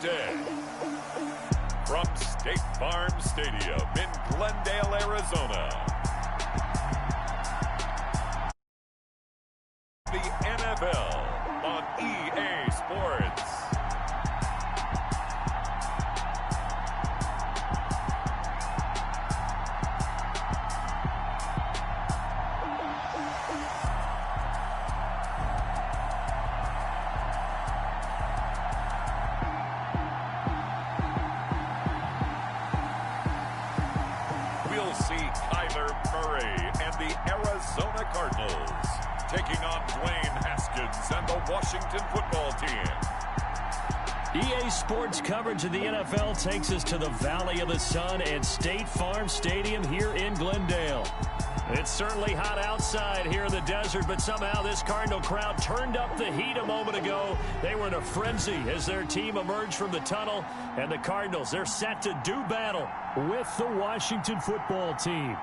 today, from State Farm Stadium in Glendale, Arizona, the NFL on EA Sports. We'll see Kyler Murray and the Arizona Cardinals taking on Dwayne Haskins and the Washington football team. EA Sports coverage of the NFL takes us to the Valley of the Sun and State Farm Stadium here in Glendale. It's certainly hot outside here in the desert, but somehow this Cardinal crowd turned up the heat a moment ago. They were in a frenzy as their team emerged from the tunnel, and the Cardinals, they're set to do battle with the Washington football team.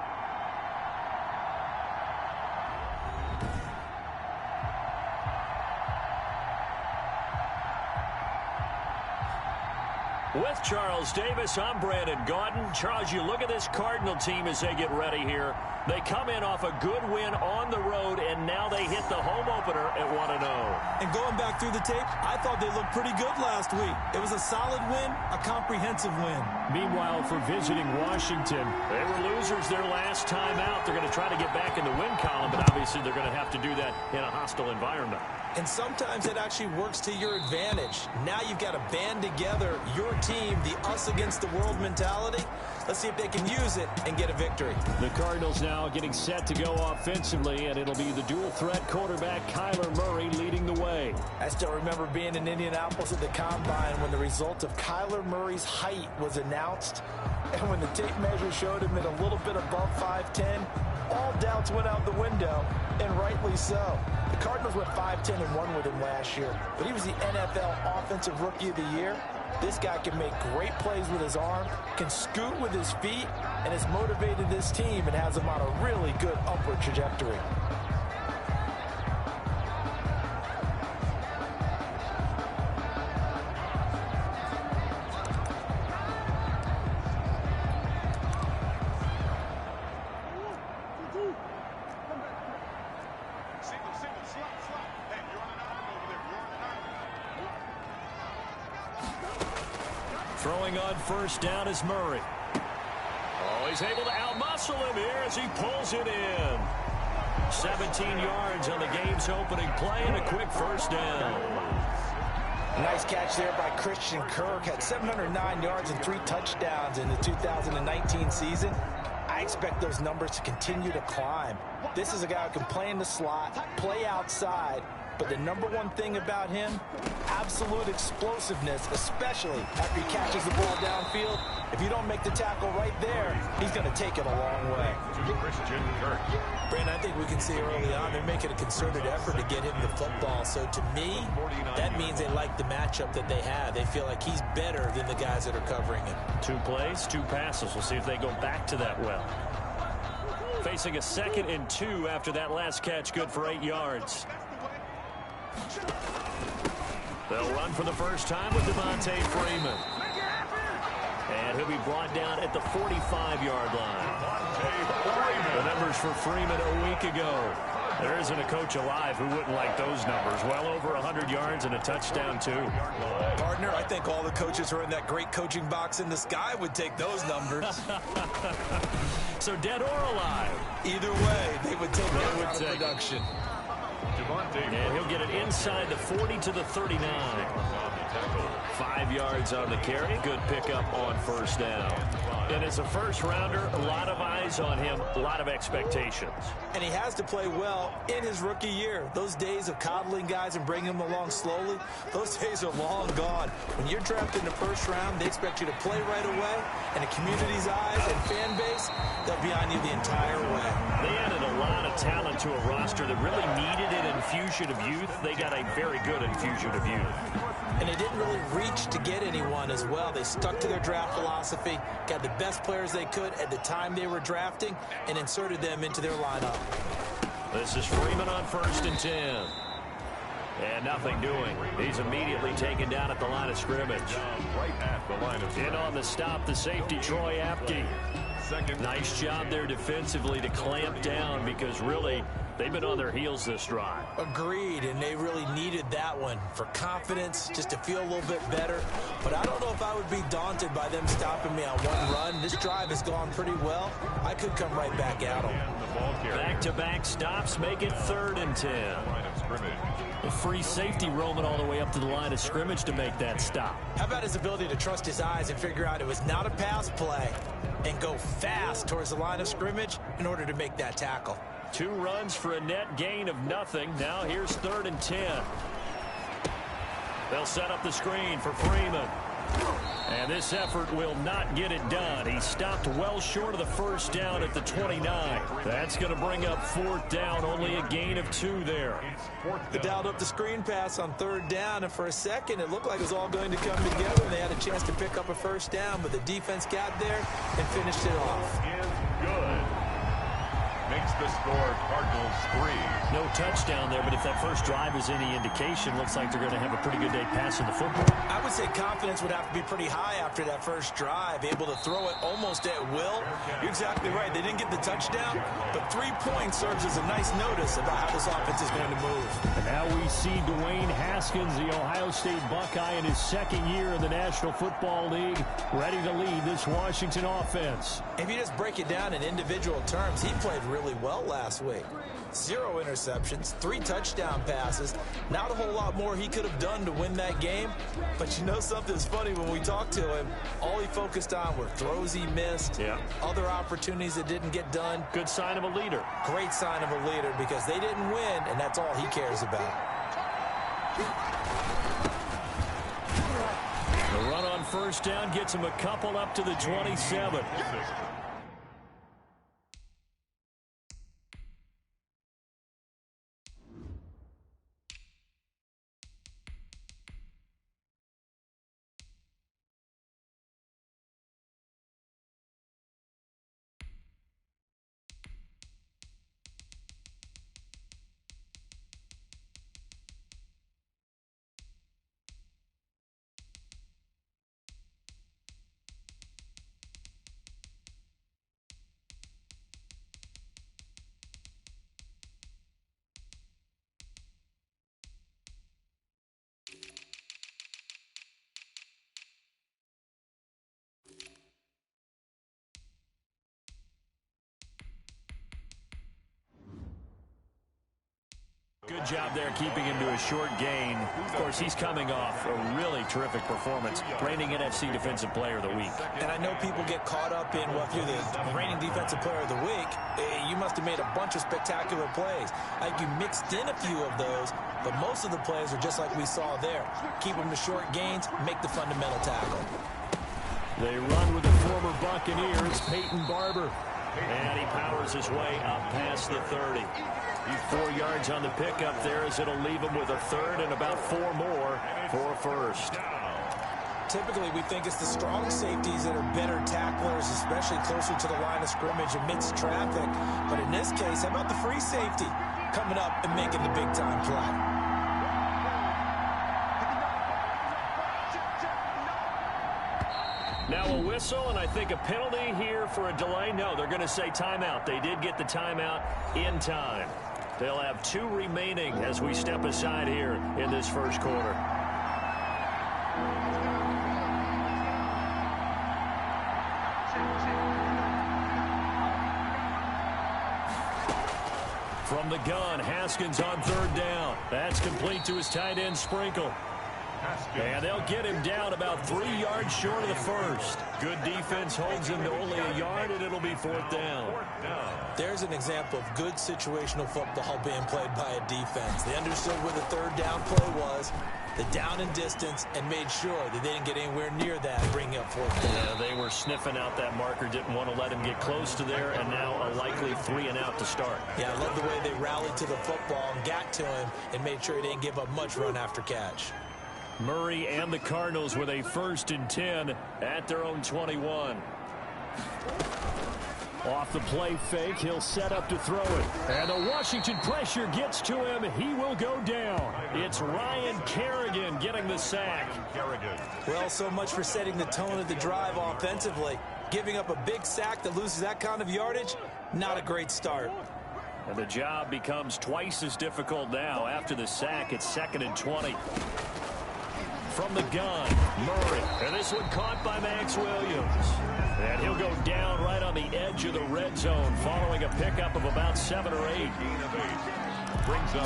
With Charles Davis, I'm Brandon Gaudin. Charles, you look at this Cardinal team as they get ready here. They come in off a good win on the road, and now they hit the home opener at 1-0. And going back through the tape, I thought they looked pretty good last week. It was a solid win, a comprehensive win. Meanwhile, for visiting Washington, they were losers their last time out. They're going to try to get back in the win column, but obviously they're going to have to do that in a hostile environment. And sometimes it actually works to your advantage. Now you've got to band together your team, the us against the world mentality. Let's see if they can use it and get a victory. The Cardinals now getting set to go offensively, and it'll be the dual-threat quarterback Kyler Murray leading the way. I still remember being in Indianapolis at the Combine when the result of Kyler Murray's height was announced. And when the tape measure showed him at a little bit above 5'10", all doubts went out the window, and rightly so. The Cardinals went 5-10 and won with him last year, but he was the NFL Offensive Rookie of the Year. This guy can make great plays with his arm, can scoot with his feet, and has motivated this team and has them on a really good upward trajectory. Throwing on first down is Murray. Oh, he's able to outmuscle him here as he pulls it in. 17 yards on the game's opening play and a quick first down. Nice catch there by Christian Kirk. Had 709 yards and 3 touchdowns in the 2019 season. I expect those numbers to continue to climb. This is a guy who can play in the slot, play outside, but the number one thing about him, absolute explosiveness, especially after he catches the ball downfield. If you don't make the tackle right there, he's going to take it a long way. Christian Kirk. Brandon, I think we can see early on they're making a concerted effort to get him the football. So to me, that means they like the matchup that they have. They feel like he's better than the guys that are covering him. 2 plays, 2 passes. We'll see if they go back to that well. Facing a 2nd and 2 after that last catch, good for 8 yards. They'll run for the first time with Devontae Freeman. And he'll be brought down at the 45-yard line. The numbers for Freeman a week ago. There isn't a coach alive who wouldn't like those numbers. Well over 100 yards and a touchdown, too. Partner, I think all the coaches who are in that great coaching box in the sky would take those numbers. So dead or alive? Either way, they would take that kind of production. And he'll get it inside the 40 to the 39. 5 yards on the carry. Good pickup on first down. And as a first-rounder, a lot of eyes on him, a lot of expectations. And he has to play well in his rookie year. Those days of coddling guys and bringing them along slowly, those days are long gone. When you're drafted in the first round, they expect you to play right away. And the community's eyes and fan base, they'll be on you the entire way. They added a lot of talent to a roster that really needed an infusion of youth. They got a very good infusion of youth. And they didn't really reach to get anyone as well. They stuck to their draft philosophy, got the best players they could at the time they were drafting, and inserted them into their lineup. This is Freeman on 1st and 10. And nothing doing. He's immediately taken down at the line of scrimmage. Right at the line of scrimmage. In on the stop, the safety, Troy Apke. Nice job there defensively to clamp down because really they've been on their heels this drive. Agreed, and they really needed that one for confidence, just to feel a little bit better. But I don't know if I would be daunted by them stopping me on one run. This drive has gone pretty well. I could come right back at them. Back-to-back stops make it 3rd and 10. A free safety roaming all the way up to the line of scrimmage to make that stop. How about his ability to trust his eyes and figure out it was not a pass play and go fast towards the line of scrimmage in order to make that tackle. 2 runs for a net gain of nothing. Now here's 3rd and 10. They'll set up the screen for Freeman. And this effort will not get it done. He stopped well short of the first down at the 29. That's going to bring up 4th down. Only a gain of 2 there. They dialed up the screen pass on 3rd down, and for a second it looked like it was all going to come together, and they had a chance to pick up a first down, but the defense got there and finished it off. Is good. Makes the score Cardinals 3. No touchdown there, but if that first drive is any indication, looks like they're going to have a pretty good day passing the football. I would say confidence would have to be pretty high after that first drive, able to throw it almost at will. You're exactly right. They didn't get the touchdown, but 3 points serves as a nice notice about how this offense is going to move. And now we see Dwayne Haskins, the Ohio State Buckeye, in his 2nd year in the National Football League, ready to lead this Washington offense. If you just break it down in individual terms, he played really well last week. 0 interceptions, 3 touchdown passes. Not a whole lot more he could have done to win that game. But you know something's funny, when we talked to him, all he focused on were throws he missed, other opportunities that didn't get done. Good sign of a leader. Great sign of a leader, because they didn't win, and that's all he cares about. The run on first down gets him a couple up to the 27. Good job there keeping him to a short gain. Of course, he's coming off a really terrific performance, reigning NFC Defensive Player of the Week. And I know people get caught up in, well, if you're the reigning Defensive Player of the Week, you must have made a bunch of spectacular plays. I think you mixed in a few of those, but most of the plays are just like we saw there. Keep them to short gains, make the fundamental tackle. They run with the former Buccaneers, Peyton Barber. And he powers his way up past the 30. He's 4 yards on the pickup there, as it'll leave him with a 3rd and about 4 more for a first. Typically, we think it's the strong safeties that are better tacklers, especially closer to the line of scrimmage amidst traffic. But in this case, how about the free safety coming up and making the big-time play? Now a whistle, and I think a penalty here for a delay. No, they're going to say timeout. They did get the timeout in time. They'll have 2 remaining as we step aside here in this first quarter. From the gun, Haskins on 3rd down. That's complete to his tight end, Sprinkle. And they'll get him down about 3 yards short of the first. Good defense holds him to only a yard, and it'll be 4th down. There's an example of good situational football being played by a defense. They understood where the 3rd down play was, the down and distance, and made sure that they didn't get anywhere near that, bringing up 4th down. Yeah, they were sniffing out that marker, didn't want to let him get close to there, and now a likely 3 and out to start. Yeah, I love the way they rallied to the football and got to him and made sure he didn't give up much run after catch. Murray and the Cardinals with a 1st and 10 at their own 21. Off the play fake, he'll set up to throw it. And the Washington pressure gets to him. He will go down. It's Ryan Kerrigan getting the sack. Well, so much for setting the tone of the drive offensively. Giving up a big sack that loses that kind of yardage, not a great start. And the job becomes twice as difficult now. After the sack, it's 2nd and 20. From the gun, Murray. And this one caught by Max Williams. And he'll go down right on the edge of the red zone following a pickup of about 7 or 8.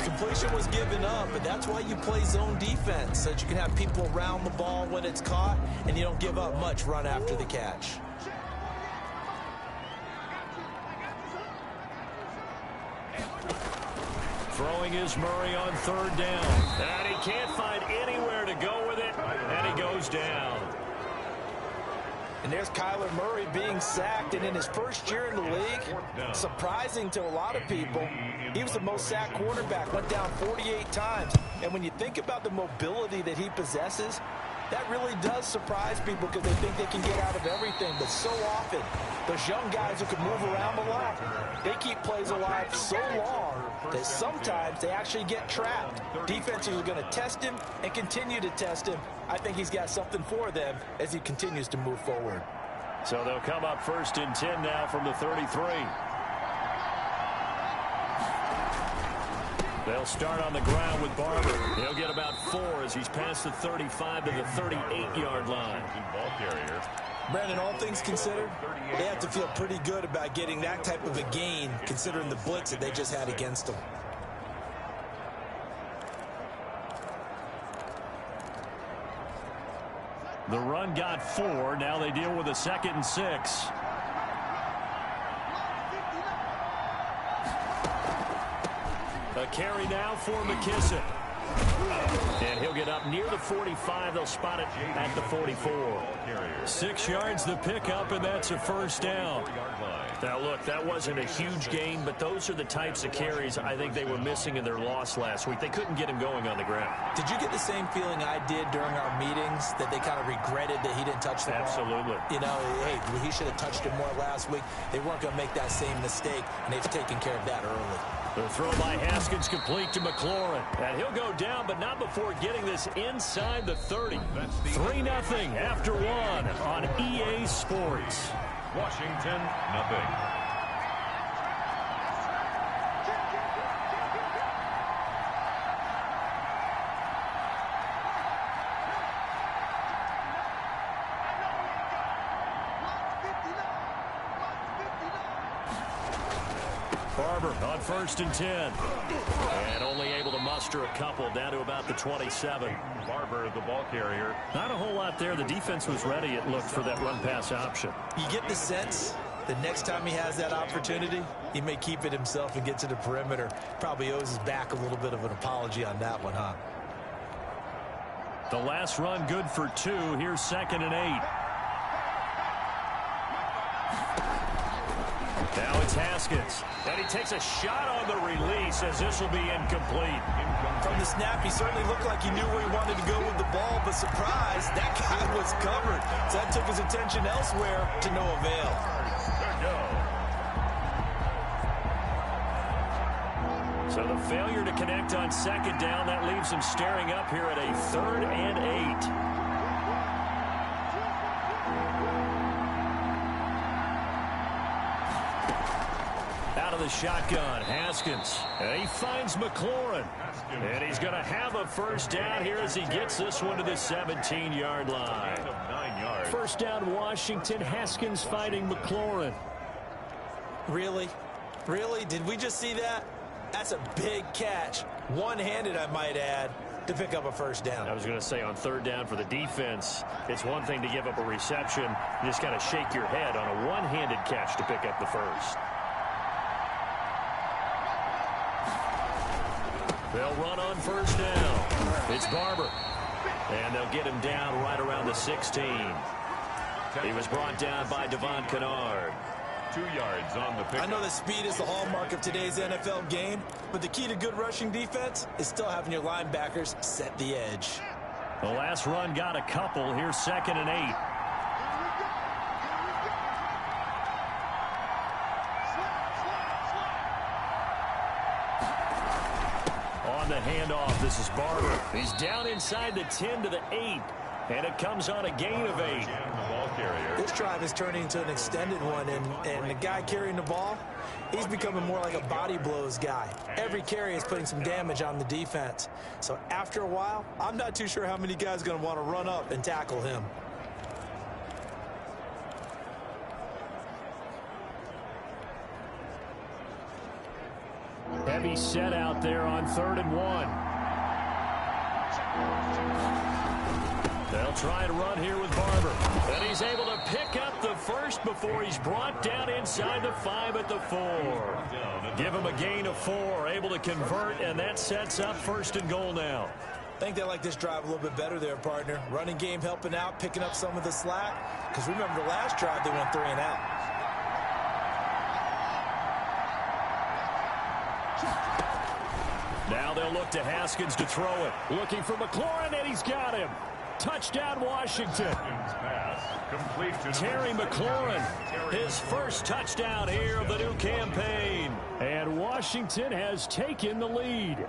Completion was given up, but that's why you play zone defense, so that you can have people around the ball when it's caught, and you don't give up much run after the catch. Throwing is Murray on 3rd down. And he can't find anywhere to go with it, and he goes down. And there's Kyler Murray being sacked, and in his first year in the league, surprising to a lot of people, he was the most sacked quarterback, went down 48 times. And when you think about the mobility that he possesses, that really does surprise people because they think they can get out of everything. But so often, those young guys who can move around a lot, they keep plays alive so long that sometimes they actually get trapped. Defenses are going to test him and continue to test him. I think he's got something for them as he continues to move forward. So they'll come up 1st and 10 now from the 33. They'll start on the ground with Barber. He'll get about 4 as he's past the 35 to the 38-yard line. Brandon, all things considered, they have to feel pretty good about getting that type of a gain considering the blitz that they just had against them. The run got 4. Now they deal with a 2nd and 6. A carry now for McKissick. And he'll get up near the 45. They'll spot it at the 44. 6 yards the pickup, and that's a 1st down. Now, look, that wasn't a huge gain, but those are the types of carries I think they were missing in their loss last week. They couldn't get him going on the ground. Did you get the same feeling I did during our meetings, that they kind of regretted that he didn't touch the ball? Absolutely. You know, hey, he should have touched it more last week. They weren't going to make that same mistake, and they've taken care of that early. The throw by Haskins complete to McLaurin. And he'll go down, but not before getting this inside the 30. 3-0 after 1 on EA Sports. Washington, 0. Barber on 1st and 10. And only able to muster a couple down to about the 27. Barber, the ball carrier. Not a whole lot there. The defense was ready, it looked, for that run-pass option. You get the sense that next time he has that opportunity, he may keep it himself and get to the perimeter. Probably owes his back a little bit of an apology on that one, huh? The last run good for 2. Here's 2nd and 8. Now it's Haskins. And he takes a shot on the release as this will be incomplete. From the snap, he certainly looked like he knew where he wanted to go with the ball, but surprise, that guy was covered. So that took his attention elsewhere to no avail. So the failure to connect on 2nd down, that leaves him staring up here at a 3rd and 8. Out of the shotgun, Haskins. And he finds McLaurin. And he's going to have a 1st down here as he gets this one to the 17-yard line. 1st down, Washington. Haskins finding McLaurin. Really? Really? Did we just see that? That's a big catch. One-handed, I might add, to pick up a 1st down. I was going to say on 3rd down for the defense, it's one thing to give up a reception. You just got to shake your head on a one-handed catch to pick up the 1st. They'll run on 1st down. It's Barber. And they'll get him down right around the 16. He was brought down by Devon Kennard. 2 yards on the pick. I know that speed is the hallmark of today's NFL game, but the key to good rushing defense is still having your linebackers set the edge. The last run got a couple. Here's 2nd and 8. handoff. This is Barber. He's down inside the 10 to the 8. And it comes on a gain of 8. This drive is turning into an extended one, and the guy carrying the ball, he's becoming more like a body blows guy. Every carry is putting some damage on the defense. So after a while, I'm not too sure how many guys are going to want to run up and tackle him. Heavy set out there on 3rd and 1. They'll try and run here with Barber. And he's able to pick up the first before he's brought down inside the 5 at the 4. Give him a gain of 4, able to convert, and that sets up 1st and goal now. I think they like this drive a little bit better there, partner. Running game helping out, picking up some of the slack. Because remember, the last drive they went 3 and out. Now they'll look to Haskins to throw it. Looking for McLaurin, and he's got him. Touchdown, Washington. Terry McLaurin, his first touchdown here of the new campaign. And Washington has taken the lead.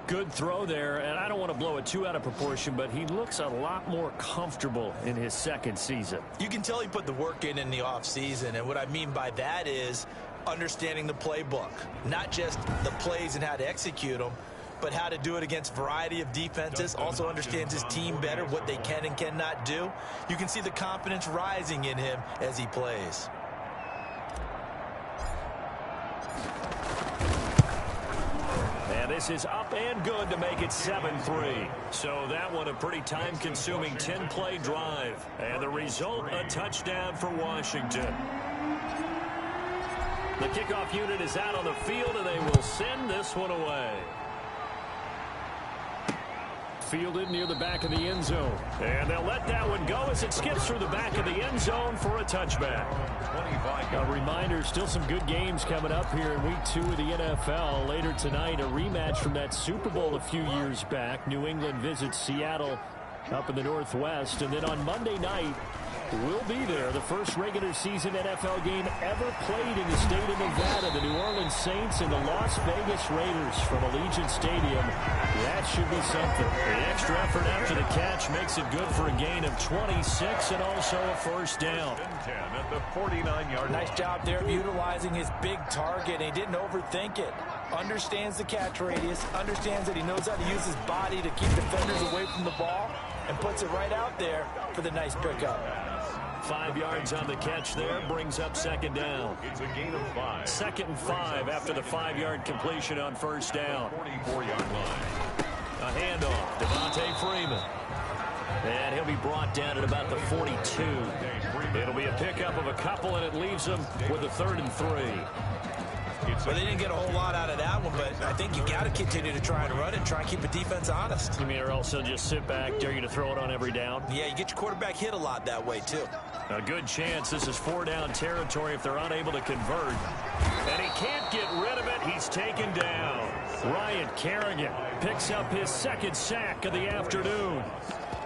Good throw there, and I don't want to blow it too out of proportion, but he looks a lot more comfortable in his 2nd season. You can tell he put the work in the offseason, and what I mean by that is understanding the playbook. Not just the plays and how to execute them, but how to do it against a variety of defenses. Also understands his team better, what they can and cannot do. You can see the confidence rising in him as he plays. And this is up and good to make it 7-3. So that one a pretty time-consuming 10-play drive. And the result, a touchdown for Washington. The kickoff unit is out on the field, and they will send this one away. Fielded near the back of the end zone. And they'll let that one go as it skips through the back of the end zone for a touchback. A reminder, still some good games coming up here in Week 2 of the NFL. Later tonight, a rematch from that Super Bowl a few years back. New England visits Seattle up in the Northwest. And then on Monday night, we'll be there. The first regular season NFL game ever played in the state of Nevada. The New Orleans Saints and the Las Vegas Raiders from Allegiant Stadium. That should be something. The extra effort after the catch makes it good for a gain of 26 and also a 1st down. At the 49-yard line. Nice job there of utilizing his big target. He didn't overthink it. Understands the catch radius. Understands that he knows how to use his body to keep defenders away from the ball. And puts it right out there for the nice pickup. 5 yards on the catch there, brings up 2nd down. It's a gain of 5. 2nd and 5 after the 5-yard completion on 1st down. 44-yard line. A handoff, Devontae Freeman. And he'll be brought down at about the 42. It'll be a pickup of a couple, and it leaves them with a 3rd and 3. Well, they didn't get a whole lot out of that one, but I think you got to continue to try and run it, try and keep the defense honest. You mean, or also just sit back, dare you to throw it on every down? Yeah, you get your quarterback hit a lot that way, too. A good chance this is 4-down territory if they're unable to convert. And he can't get rid of it. He's taken down. Ryan Kerrigan picks up his 2nd sack of the afternoon.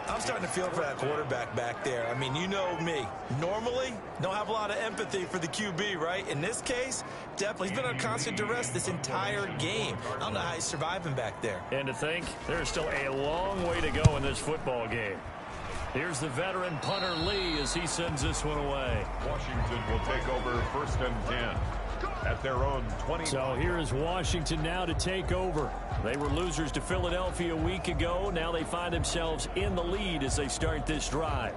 I'm starting to feel for that quarterback back there. I mean, you know me. Normally, don't have a lot of empathy for the QB, right? In this case, definitely. He's been under constant duress this entire game. I don't know how he's surviving back there. And to think, there's still a long way to go in this football game. Here's the veteran punter Lee as he sends this one away. Washington will take over 1st and 10. At their own 20. So here is Washington now to take over. They were losers to Philadelphia a week ago. Now they find themselves in the lead as they start this drive.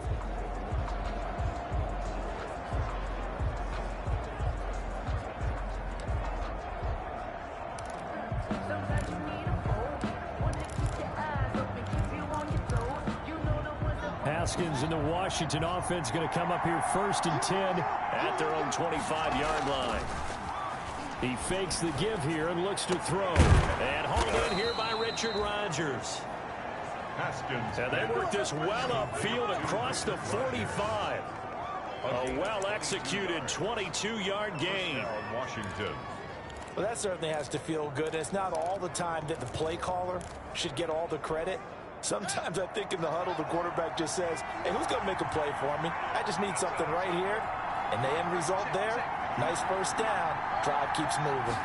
Haskins and the Washington offense going to come up here 1st and 10 at their own 25-yard line. He fakes the give here and looks to throw. And hauled in here by Richard Rodgers. Haskins. And they work this well upfield across the 45. A well-executed 22-yard gain. Washington. Well, that certainly has to feel good. It's not all the time that the play caller should get all the credit. Sometimes I think in the huddle, the quarterback just says, hey, who's going to make a play for me? I just need something right here. And the end result there, nice 1st down. Drive keeps moving.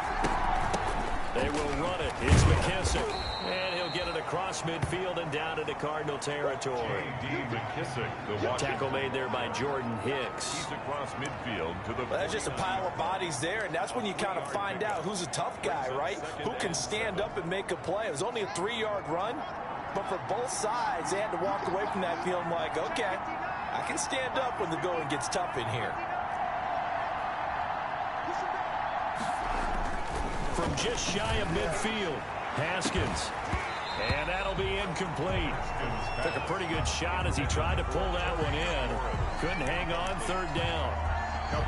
They will run it. It's McKissick. And he'll get it across midfield and down into Cardinal territory. Tackle made there by Jordan Hicks. He's across midfield to the... That's just a pile of bodies there, and that's when you kind of find out who's a tough guy, right? Who can stand up and make a play. It was only a 3-yard run, but for both sides, they had to walk away from that feeling like, okay, I can stand up when the going gets tough in here. From just shy of midfield, Haskins. And that'll be incomplete. Took a pretty good shot as he tried to pull that one in. Couldn't hang on, third down.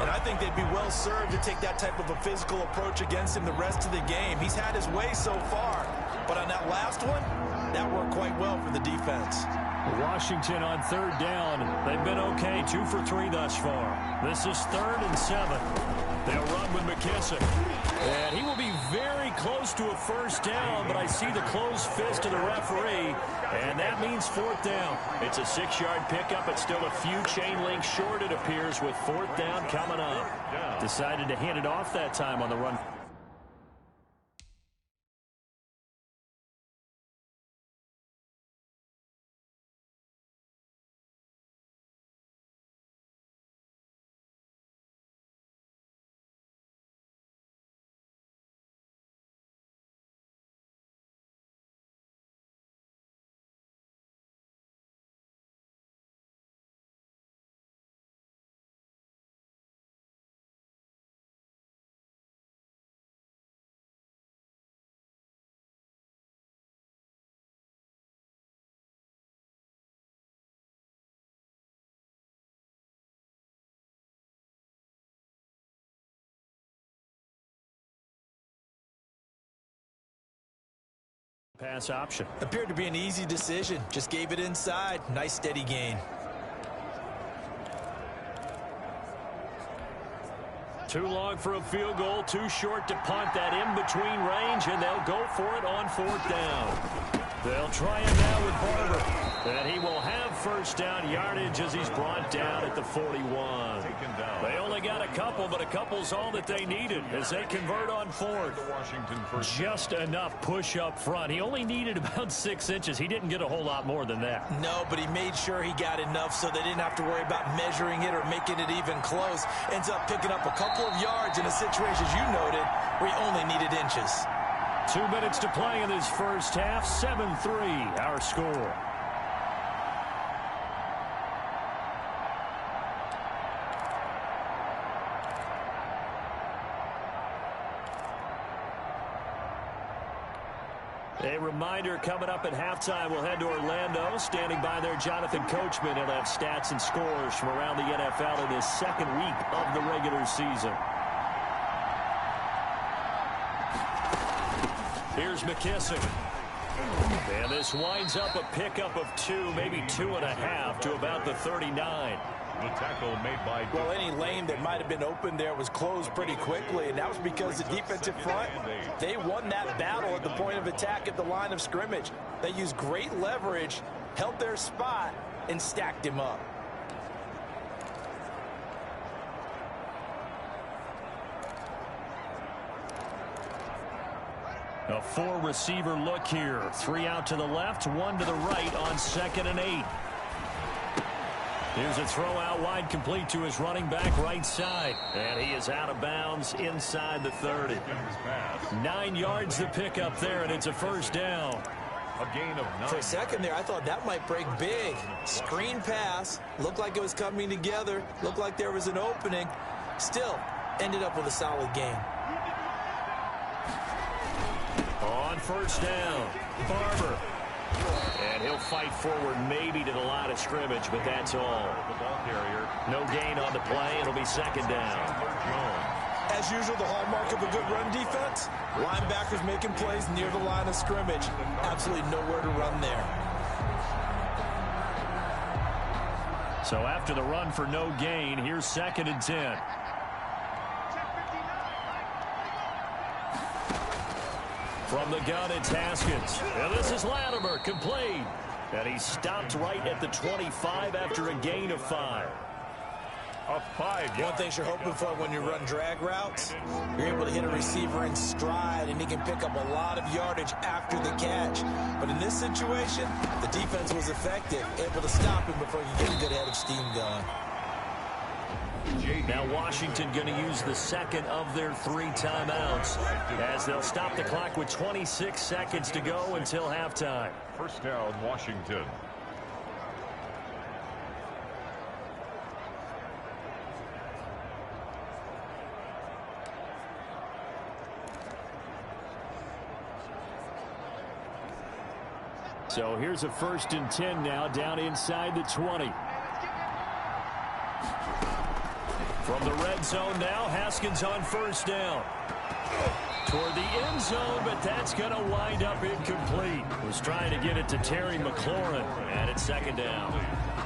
And I think they'd be well served to take that type of a physical approach against him the rest of the game. He's had his way so far, but on that last one, that worked quite well for the defense. Washington on third down. They've been okay, 2 for 3 thus far. This is 3rd and 7. They'll run with McKissick. And he will be very close to a first down, but I see the closed fist of the referee, and that means 4th down. It's a 6-yard pickup. It's still a few chain links short, it appears, with 4th down coming up. Decided to hand it off that time on the run. Pass option. Appeared to be an easy decision. Just gave it inside. Nice steady gain. Too long for a field goal, too short to punt. That in between range, and they'll go for it on 4th down. They'll try it now with Barber. And he will have first down yardage as he's brought down at the 41. They only got a couple, but a couple's all that they needed as they convert on 4th. Just enough push up front. He only needed about 6 inches. He didn't get a whole lot more than that. No, but he made sure he got enough so they didn't have to worry about measuring it or making it even close. Ends up picking up a couple of yards in a situation, as you noted, where he only needed inches. 2 minutes to play in this first half. 7-3 our score. A reminder, coming up at halftime, we'll head to Orlando. Standing by there, Jonathan Coachman. He'll have stats and scores from around the NFL in his 2nd week of the regular season. Here's McKissick. And this winds up a pickup of 2, maybe 2.5 to about the 39. The tackle made by... Well, any lane that might have been open there was closed pretty quickly, and that was because the defensive front, they won that battle at the point of attack at the line of scrimmage. They used great leverage, held their spot, and stacked him up. A 4-receiver look here. 3 out to the left, 1 to the right on 2nd and 8. Here's a throw out wide, complete to his running back right side. And he is out of bounds inside the 30. 9 yards to pick up there, and it's a first down. A gain of 9. For a second there, I thought that might break big. Screen pass. Looked like it was coming together. Looked like there was an opening. Still, ended up with a solid gain. On first down, Barber. And he'll fight forward maybe to the line of scrimmage, but that's all. The ball carrier. No gain on the play. It'll be 2nd down. As usual, the hallmark of a good run defense, linebackers making plays near the line of scrimmage. Absolutely nowhere to run there. So after the run for no gain, here's 2nd and 10. From the gun, it's Haskins. And this is Latimer, complete. And he stopped right at the 25 after a gain of 5. A 5-yard. One thing you're hoping for when you run drag routes, you're able to hit a receiver in stride, and he can pick up a lot of yardage after the catch. But in this situation, the defense was effective, able to stop him before he could get a good head of steam going. Now Washington going to use the second of their 3 timeouts as they'll stop the clock with 26 seconds to go until halftime. First down, Washington. So here's a 1st and 10 now down inside the 20. From the red zone now, Haskins on 1st down. Toward the end zone, but that's going to wind up incomplete. Was trying to get it to Terry McLaurin, and it's 2nd down.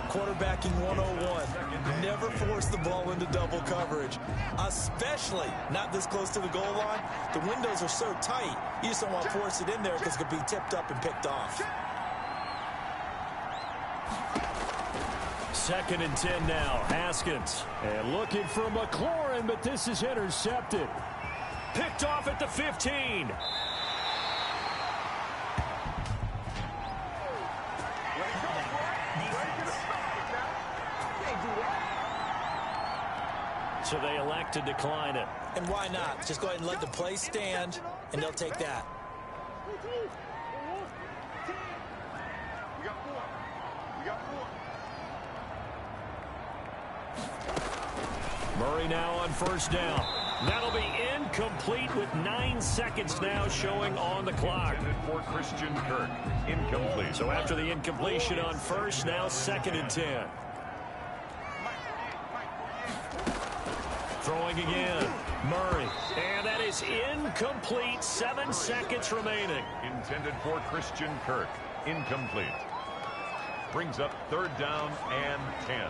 Quarterbacking 101. Never force the ball into double coverage, especially not this close to the goal line. The windows are so tight, you just don't want to force it in there because it could be tipped up and picked off. 2nd and 10 now, Haskins. And looking for McLaurin, but this is intercepted. Picked off at the 15. So they elect to decline it. And why not? Just go ahead and let the play stand, and they'll take that. Murray now on 1st down. That'll be incomplete with 9 seconds now showing on the clock. For Christian Kirk, incomplete. So after the incompletion on 1st, now 2nd and 10. Throwing again, Murray. And that is incomplete, 7 seconds remaining. Intended for Christian Kirk, incomplete. Brings up 3rd down and 10.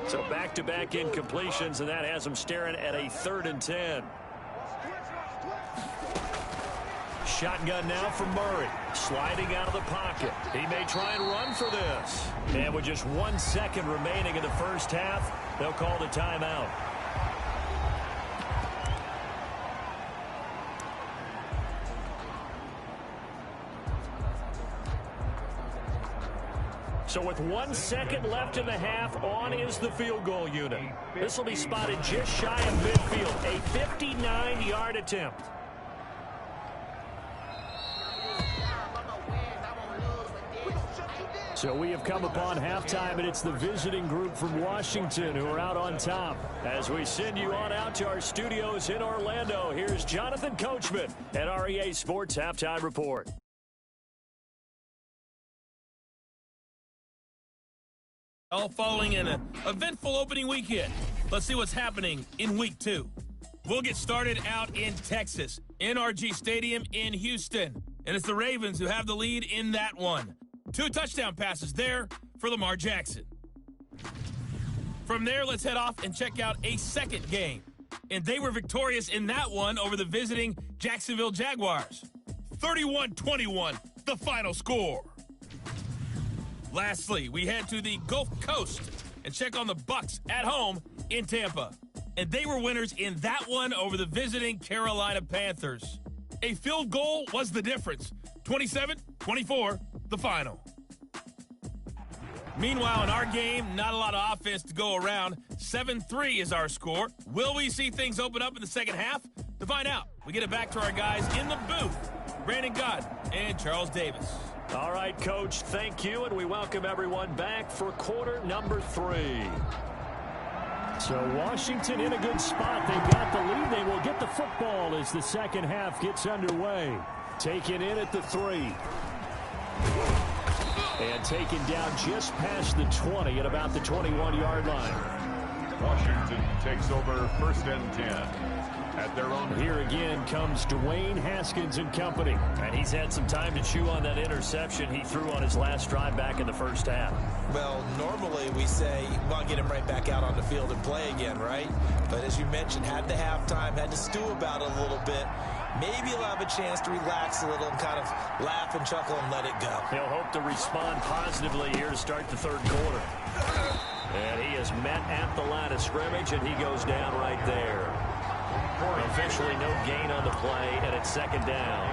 So back-to-back incompletions, and that has them staring at a 3rd and 10. Shotgun now from Murray. Sliding out of the pocket. He may try and run for this. And with just 1 second remaining in the first half, they'll call the timeout. So with 1 second left in the half, on is the field goal unit. This will be spotted just shy of midfield. A 59-yard attempt. So we have come upon halftime, and it's the visiting group from Washington who are out on top. As we send you on out to our studios in Orlando, here's Jonathan Coachman at REA Sports Halftime Report. All following an eventful opening weekend. Let's see what's happening in week 2. We'll get started out in Texas, NRG Stadium in Houston. And it's the Ravens who have the lead in that one. 2 touchdown passes there for Lamar Jackson. From there, let's head off and check out a second game. And they were victorious in that one over the visiting Jacksonville Jaguars. 31-21, the final score. Lastly, we head to the Gulf Coast and check on the Bucs at home in Tampa. And they were winners in that one over the visiting Carolina Panthers. A field goal was the difference. 27-24, the final. Meanwhile, in our game, not a lot of offense to go around. 7-3 is our score. Will we see things open up in the second half? To find out, we get it back to our guys in the booth, Brandon Gott and Charles Davis. All right, Coach, thank you, and we welcome everyone back for quarter number 3. So Washington in a good spot. They've got the lead. They will get the football as the second half gets underway. Taken in at the 3. And taken down just past the 20 at about the 21-yard line. Washington takes over 1st and 10. At their own. Here again comes Dwayne Haskins and company. And he's had some time to chew on that interception he threw on his last drive back in the first half. Well, normally we say, well, get him right back out on the field and play again, right? But as you mentioned, had the halftime, had to stew about it a little bit. maybe he'll have a chance to relax a little and kind of laugh and chuckle and let it go. He'll hope to respond positively here to start the third quarter. And he is met at the line of scrimmage, and he goes down right there. Officially no gain on the play, and it's second down.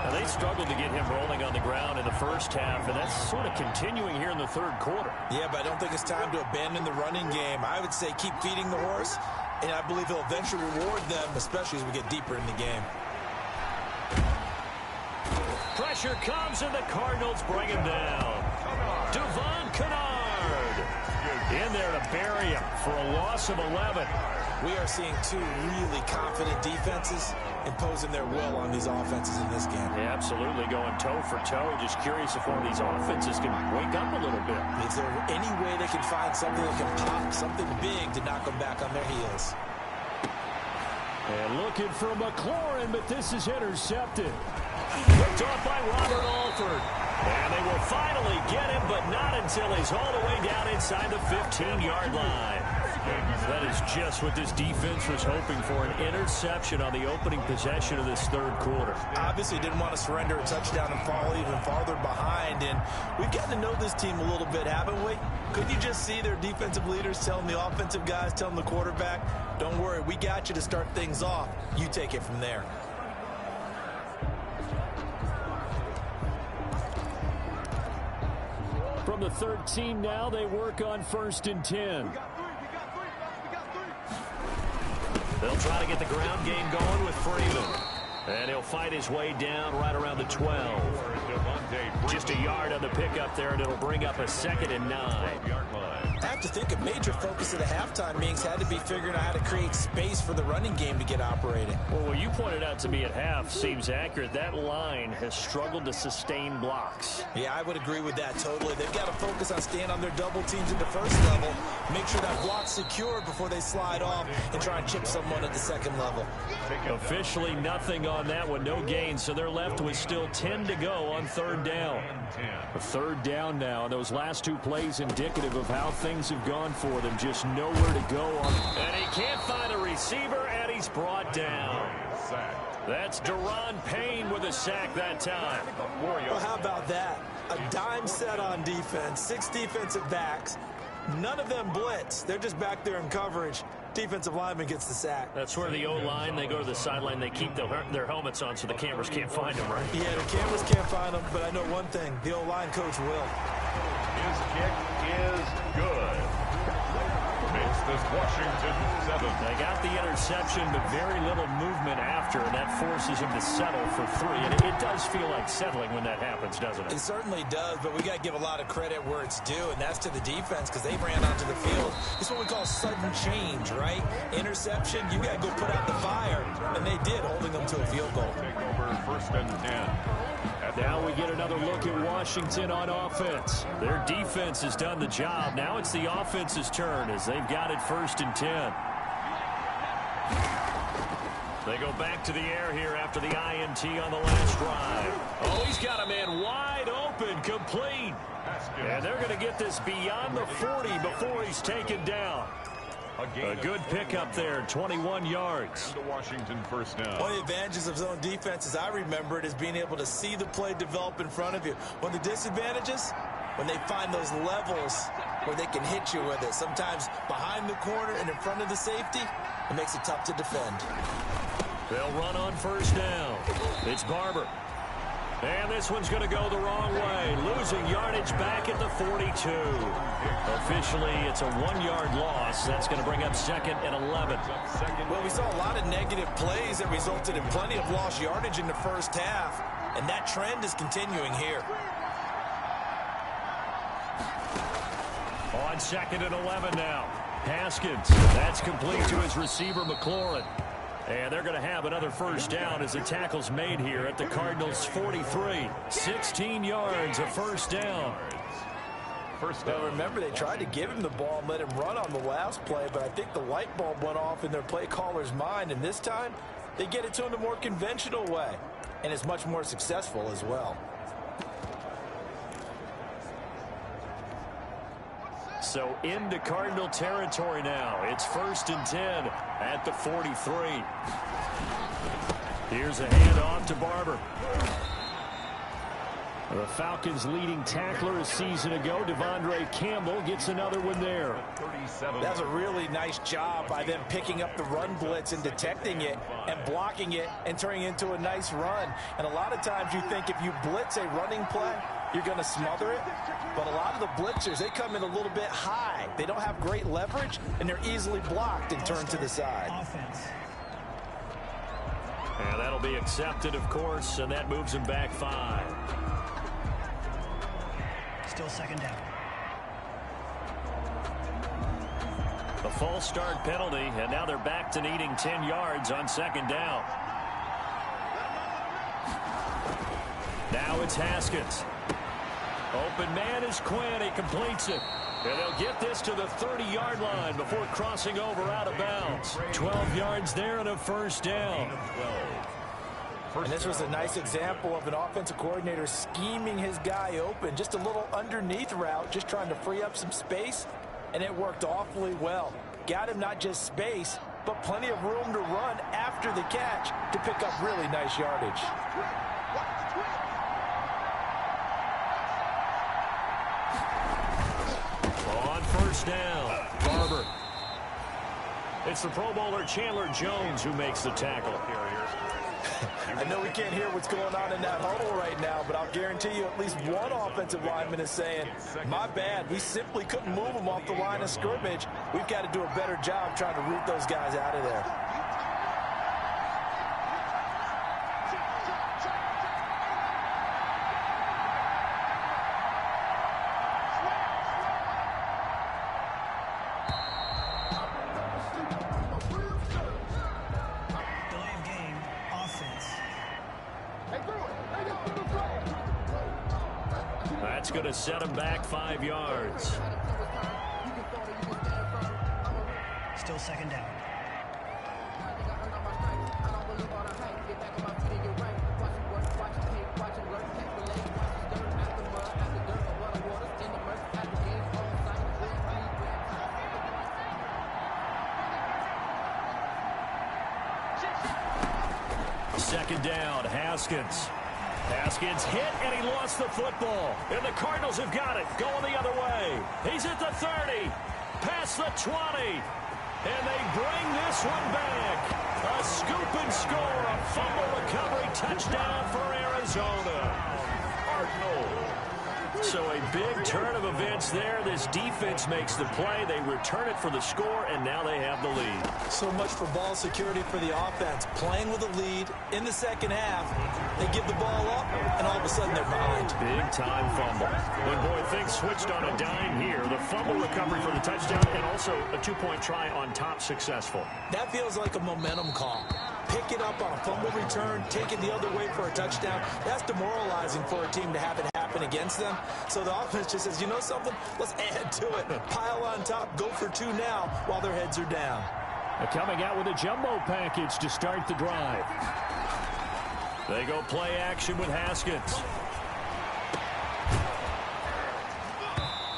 Now, they struggled to get him rolling on the ground in the first half, and that's sort of continuing here in the third quarter. Yeah, but I don't think it's time to abandon the running game. I would say keep feeding the horse, and I believe he'll eventually reward them, especially as we get deeper in the game. Pressure comes, and the Cardinals bring him down. Devon Kennard in there to bury him for a loss of 11. We are seeing two really confident defenses imposing their will on these offenses in this game. Yeah, absolutely, going toe for toe. Just curious if one of these offenses can wake up a little bit. Is there any way they can find something that can pop, something big to knock them back on their heels? And looking for McLaurin, but this is intercepted. Picked off by Robert Alford. And they will finally get him, but not until he's all the way down inside the 15-yard line. That is just what this defense was hoping for, an interception on the opening possession of this third quarter. Obviously didn't want to surrender a touchdown and fall even farther behind, and we've gotten to know this team a little bit, haven't we? Could you just see their defensive leaders telling the offensive guys, telling the quarterback, don't worry, we got you to start things off. You take it from there. From the 13 now, they work on 1st and 10. They'll try to get the ground game going with Freeman. And he'll fight his way down right around the 12. Just a yard on the pickup there, and it'll bring up a 2nd and 9. I have to think a major focus of the halftime meetings had to be figuring out how to create space for the running game to get operating. Well, what you pointed out to me at half seems accurate. That line has struggled to sustain blocks. Yeah, I would agree with that totally. They've got to focus on staying on their double teams at the first level, make sure that block's secured before they slide off and try and chip someone at the second level. Officially nothing on that one, no gain, so they're left with still 10 to go on 3rd down. A 3rd down now, and those last two plays indicative of how things have gone for them. Just nowhere to go on. And he can't find a receiver, and he's brought down. That's Deron Payne with a sack that time. Well, how about that? A dime set on defense, 6 defensive backs. None of them blitz. They're just back there in coverage. Defensive lineman gets the sack. That's where the O-line, they go to the sideline, they keep their helmets on so the cameras can't find them, right? Yeah, the cameras can't find them, but I know one thing. The O-line coach will. His kick is good. Makes this Washington 7. They got the interception, but very little movement after, and that forces him to settle for 3. And it does feel like settling when that happens, doesn't it? It certainly does, but we got to give a lot of credit where it's due, and that's to the defense because they ran onto the field. It's what we call sudden change, right? Interception, you got to go put out the fire, and they did, holding them to a field goal. Take over 1st and 10. Now we get another look at Washington on offense. Their defense has done the job. Now it's the offense's turn as they've got it 1st and 10. They go back to the air here after the INT on the last drive. Oh, he's got a man wide open, complete. And they're going to get this beyond the 40 before he's taken down. A good pickup there, 21 yards. And Washington 1st down. One of the advantages of zone defense, as I remember it, is being able to see the play develop in front of you. One of the disadvantages, when they find those levels where they can hit you with it. Sometimes behind the corner and in front of the safety, it makes it tough to defend. They'll run on 1st down. It's Barber. And this one's going to go the wrong way. Losing yardage back at the 42. Officially, it's a 1-yard loss. That's going to bring up 2nd and 11. Well, we saw a lot of negative plays that resulted in plenty of lost yardage in the first half. And that trend is continuing here. On 2nd and 11 now. Haskins. That's complete to his receiver, McLaurin. And they're going to have another 1st down as the tackle's made here at the Cardinals' 43. 16 yards, a 1st down. Now, remember, they tried to give him the ball and let him run on the last play, but I think the light bulb went off in their play caller's mind, and this time they get it to him the more conventional way, and it's much more successful as well. So into Cardinal territory now. It's 1st and 10 at the 43. Here's a handoff to Barber. The Falcons' leading tackler a season ago, Devondre Campbell, gets another one there. That's a really nice job by them picking up the run blitz and detecting it and blocking it and turning it into a nice run. And a lot of times you think if you blitz a running play, you're going to smother it. But a lot of the blitzers, they come in a little bit high. They don't have great leverage, and they're easily blocked and turned to the side. And that'll be accepted, of course, and that moves him back 5. Still second down. A false start penalty, and now they're back to needing 10 yards on second down. Now it's Haskins. Open man is Quinn. He completes it. And they'll get this to the 30-yard line before crossing over out of bounds. 12 yards there and a first down. And this was a nice example of an offensive coordinator scheming his guy open. Just a little underneath route, just trying to free up some space, and it worked awfully well. Got him not just space, but plenty of room to run after the catch to pick up really nice yardage. On first down, Barber. It's the Pro Bowler Chandler Jones who makes the tackle. I know we can't hear what's going on in that huddle right now, but I'll guarantee you at least one offensive lineman is saying, my bad, we simply couldn't move them off the line of scrimmage. We've got to do a better job trying to root those guys out of there. That's going to set him back 5 yards. Still second down. Second down, Haskins. Haskins hit, and he lost the football. And the Cardinals have got it, going the other way. He's at the 30, past the 20. And they bring this one back. A scoop and score, a fumble recovery touchdown for Arizona. Cardinals. So a big turn of events there. This defense makes the play. They return it for the score, and now they have the lead. So much for ball security for the offense. Playing with a lead in the second half, they give the ball up, and all of a sudden they're behind. Big-time fumble. But, boy, things switched on a dime here. The fumble recovery for the touchdown, and also a two-point try on top successful. That feels like a momentum call. Pick it up on a fumble return, take it the other way for a touchdown. That's demoralizing for a team to have it happen against them. So the offense just says, you know something? Let's add to it. Pile on top, go for two now while their heads are down. They're coming out with a jumbo package to start the drive. They go play action with Haskins.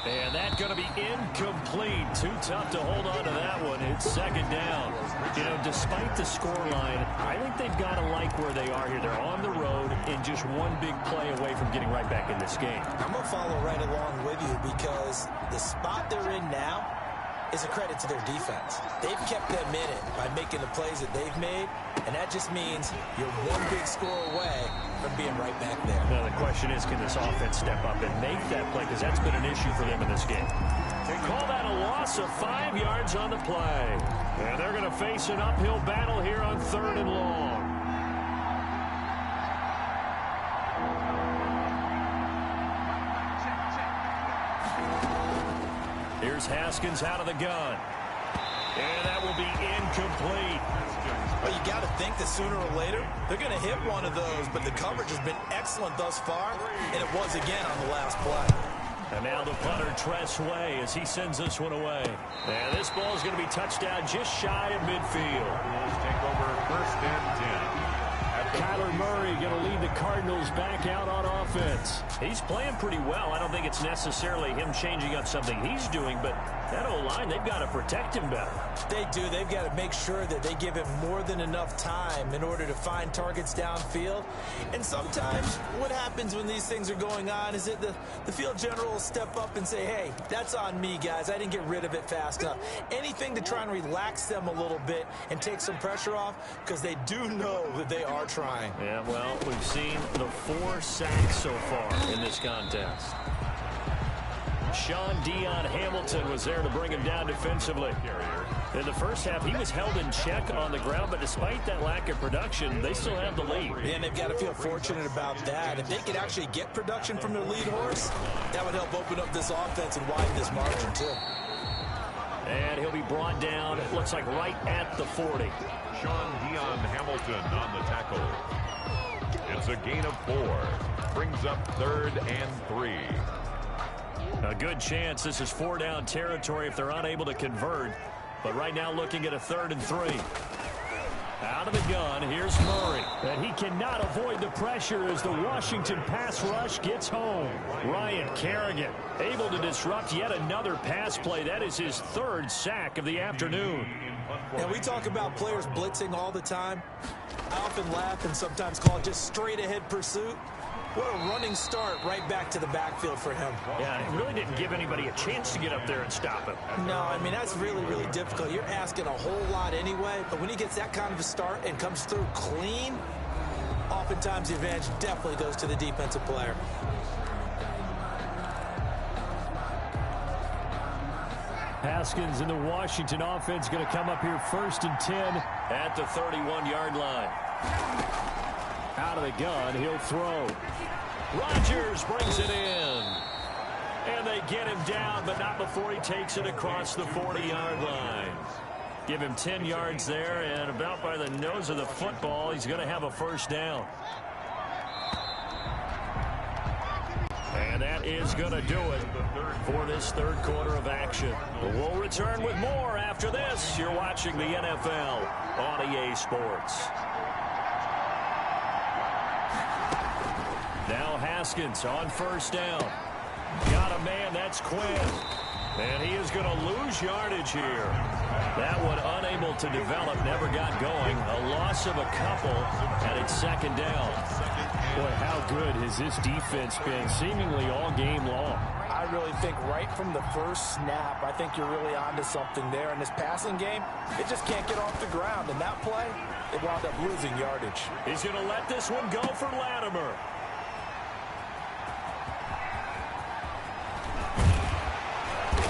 And that's going to be incomplete. Too tough to hold on to that one. It's second down. You know, despite the scoreline, I think they've got to like where they are here. They're on the road and just one big play away from getting right back in this game. I'm going to follow right along with you because the spot they're in now is a credit to their defense. They've kept them in it by making the plays that they've made, and that just means you're one big score away from being right back there. Now the question is, can this offense step up and make that play? Because that's been an issue for them in this game. They call that a loss of 5 yards on the play. And they're going to face an uphill battle here on 3rd and long. Here's Haskins out of the gun. And that will be incomplete. Well, you got to think that sooner or later, they're going to hit one of those, but the coverage has been excellent thus far, and it was again on the last play. And now the punter, Tress Way, as he sends this one away. And this ball is going to be touched down just shy of midfield. Take over 1st and 10 at Kyler Murray going to lead the Cardinals back out on offense. He's playing pretty well. I don't think it's necessarily him changing up something he's doing, but that O-line, they've got to protect him better. They do. They've got to make sure that they give him more than enough time in order to find targets downfield. And sometimes what happens when these things are going on is that the field general will step up and say, hey, that's on me, guys. I didn't get rid of it fast enough. Anything to try and relax them a little bit and take some pressure off, because they do know that they are trying. Yeah, well, we've seen the 4 sacks so far in this contest. Sean Dion Hamilton was there to bring him down defensively. In the first half, he was held in check on the ground, but despite that lack of production, they still have the lead. And they've got to feel fortunate about that. If they could actually get production from their lead horse, that would help open up this offense and widen this margin, too. And he'll be brought down, it looks like right at the 40. Sean Dion Hamilton on the tackle. It's a gain of 4. Brings up 3rd and 3. A good chance this is 4-down territory if they're unable to convert. But right now looking at a 3rd and 3. Out of the gun, here's Murray. And he cannot avoid the pressure as the Washington pass rush gets home. Ryan Kerrigan able to disrupt yet another pass play. That is his 3rd sack of the afternoon. And we talk about players blitzing all the time. I often laugh and sometimes call it just straight-ahead pursuit. What a running start right back to the backfield for him. Yeah, it really didn't give anybody a chance to get up there and stop him. No, I mean, that's really, really difficult. You're asking a whole lot anyway, but when he gets that kind of a start and comes through clean, oftentimes the advantage definitely goes to the defensive player. Haskins in the Washington offense going to come up here 1st and 10 at the 31-yard line. Out of the gun, he'll throw. Rodgers brings it in. And they get him down, but not before he takes it across the 40-yard line. Give him 10 yards there, and about by the nose of the football, he's going to have a 1st down. And that is going to do it for this 3rd quarter of action. We'll return with more after this. You're watching the NFL on EA Sports. Now Haskins on 1st down. Got a man, that's Quinn. And he is going to lose yardage here. That one unable to develop, never got going. A loss of a couple, and it's 2nd down. Boy, how good has this defense been seemingly all game long? I really think right from the first snap, I think you're really onto something there. In this passing game, it just can't get off the ground. And that play, they wound up losing yardage. He's going to let this one go for Latimer.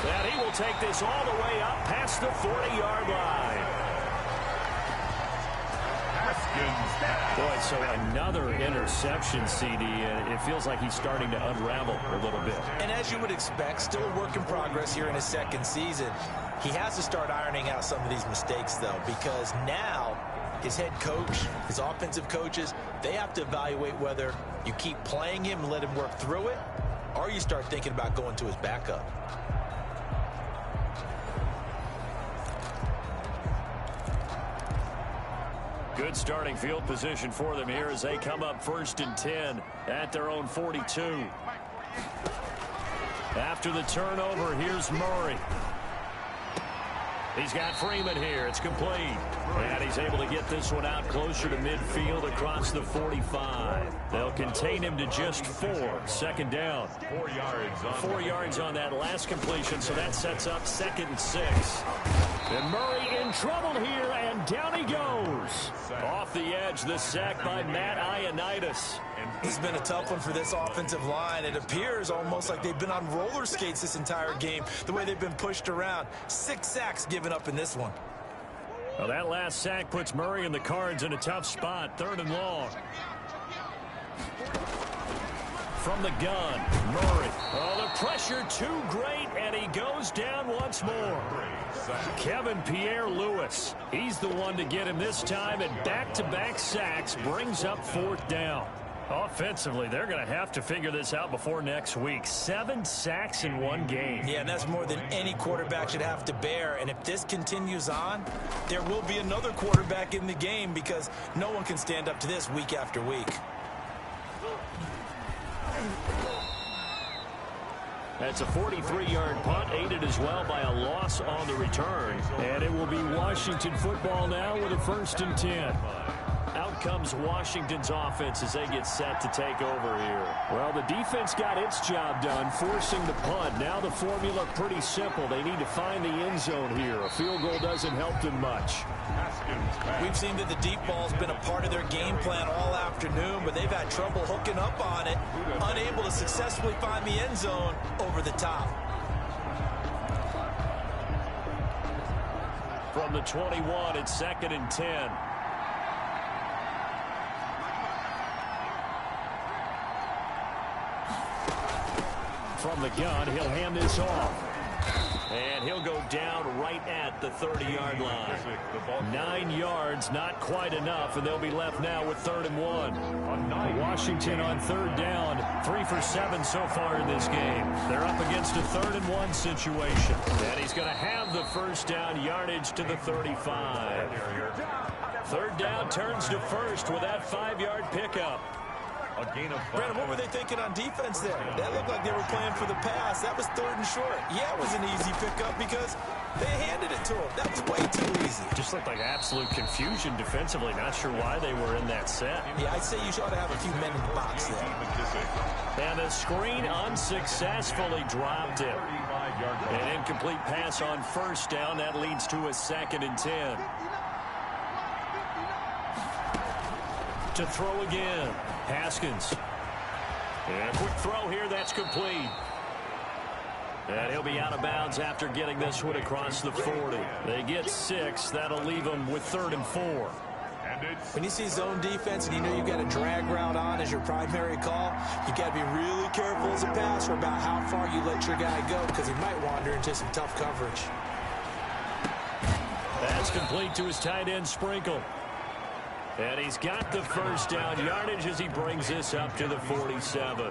And he will take this all the way up past the 40-yard line. Boy, so another interception, CD, and it feels like he's starting to unravel a little bit. And as you would expect, still a work in progress here in his 2nd season. He has to start ironing out some of these mistakes, though, because now his head coach, his offensive coaches, they have to evaluate whether you keep playing him and let him work through it, or you start thinking about going to his backup. Good starting field position for them here as they come up 1st and 10 at their own 42. After the turnover, here's Murray. He's got Freeman here. It's complete. And he's able to get this one out closer to midfield across the 45. They'll contain him to just 4. 2nd down. 4 yards on that last completion, so that sets up 2nd and 6. And Murray in trouble here, and down he goes. Off the edge, the sack by Matt Ioannidis. It's been a tough one for this offensive line. It appears almost like they've been on roller skates this entire game, the way they've been pushed around. 6 sacks given up in this one. Well, that last sack puts Murray and the Cards in a tough spot. 3rd and long. From the gun, Murray. Oh, the pressure too great, and he goes down once more. Kevin Pierre-Louis. He's the one to get him this time, and back-to-back sacks brings up 4th down. Offensively, they're going to have to figure this out before next week. 7 sacks in one game. Yeah, and that's more than any quarterback should have to bear. And if this continues on, there will be another quarterback in the game because no one can stand up to this week after week. That's a 43-yard punt, aided as well by a loss on the return. And it will be Washington football now with a 1st and 10. Out comes Washington's offense as they get set to take over here. Well, the defense got its job done, forcing the punt. Now the formula pretty simple. They need to find the end zone here. A field goal doesn't help them much. We've seen that the deep ball's been a part of their game plan all afternoon, but they've had trouble hooking up on it, unable to successfully find the end zone over the top. From the 21, it's 2nd and 10. From the gun, he'll hand this off. And he'll go down right at the 30-yard line. 9 yards, not quite enough, and they'll be left now with 3rd and 1. Washington on 3rd down, 3 for 7 so far in this game. They're up against a 3rd and 1 situation. And he's going to have the 1st down, yardage to the 35. 3rd down turns to 1st with that 5-yard pickup. Brandon, what were they thinking on defense there? That looked like they were playing for the pass. That was 3rd and short. Yeah, it was an easy pickup because they handed it to him. That was way too easy. Just looked like absolute confusion defensively. Not sure why they were in that set. Yeah, I'd say you ought to have a few men in the box there. And the screen unsuccessfully dropped it. An incomplete pass on 1st down. That leads to a 2nd and 10. To throw again. Haskins. And a quick throw here, that's complete. And he'll be out of bounds after getting this one across the 40. They get 6. That'll leave them with 3rd and 4. When you see zone defense and you know you've got a drag route on as your primary call, you got to be really careful as a passer about how far you let your guy go because he might wander into some tough coverage. That's complete to his tight end, Sprinkle. And he's got the 1st down yardage as he brings this up to the 47.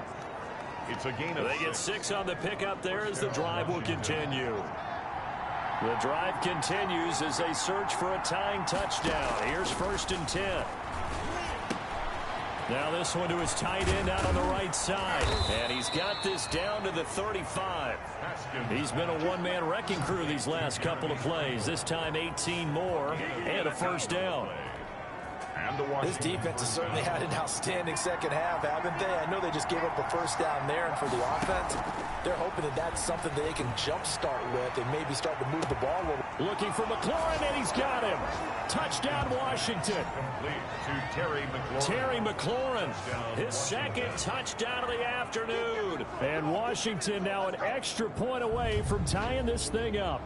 It's a gain of They get 6 on the pickup there as the drive will continue. The drive continues as they search for a tying touchdown. Here's 1st and 10. Now this one to his tight end out on the right side. And he's got this down to the 35. He's been a one-man wrecking crew these last couple of plays. This time 18 more and a 1st down. This defense has certainly had an outstanding second half, haven't they? I know they just gave up a 1st down there, and for the offense, they're hoping that that's something that they can jumpstart with and maybe start to move the ball a little. Looking for McLaurin, and he's got him. Touchdown, Washington. Terry McLaurin, his 2nd touchdown of the afternoon. And Washington now an extra point away from tying this thing up.